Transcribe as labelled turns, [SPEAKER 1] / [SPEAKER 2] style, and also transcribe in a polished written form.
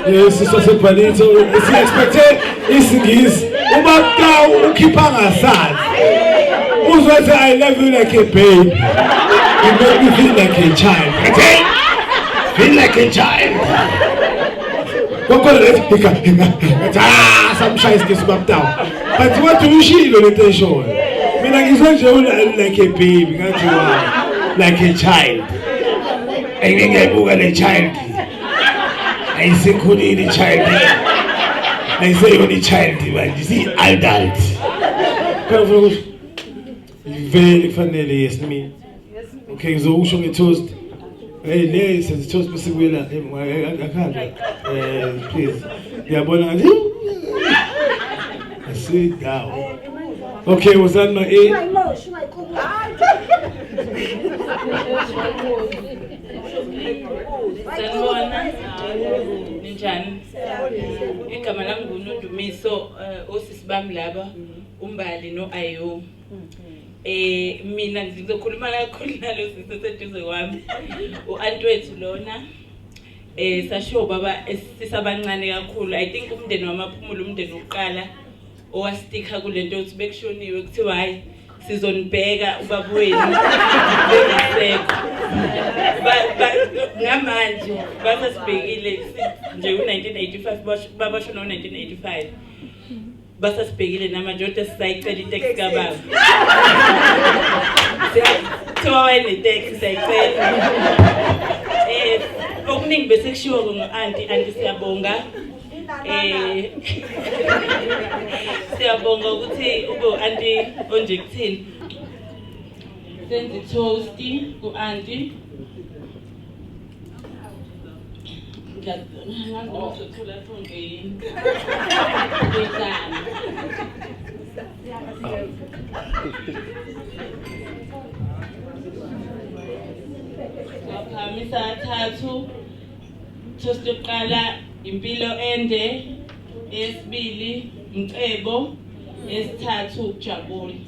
[SPEAKER 1] Siso sebhalito si-expecte isingisi ubaqta ukhipha ngasazi uzwa ukuthi I love you like a baby you make me feel like a child feel like a child kokhona samshaya isigisi ubaqta but what uyishilo lento eshoyo mina ngizwe nje like a baby ngathi like a child engiyibuka le child ayisikhulile child ayiseyona child manje si adult kufuna ukuthi vele kufanele yesimi okay ngizosho nge-toast hey le senze toast besibuye la akakhanda please ngiyabona ngathi sit down okay was that my A
[SPEAKER 2] Sanibona ninjani igama lami nguNondumiso osisi bami laba umbali noAyo mina ngizokhuluma kakhulu nalo sisi seduze kwami uAntwethu lona sasho baba sisabancane kakhulu I think umndeni wamaphumulo umndeni oqala owastika kulento ukuthi bekushoniwe kuthiwa hayi sizonibheka ubaba wenu bengasekho ngamanje basasibhekile nje u1985 babashona u1985 basasibhekile namanje kodwa sisayicela itext kababa so wayne text sayicela okuningi bese kushiwo ngo-anti siyabonga siyabonga ukuthi ube anti onje kuthini senze toast ku-anti ngizothola phonke yini ngaphamisa thathu toast yokuqala impilo ende esibili Mcebo esithathu Jabuli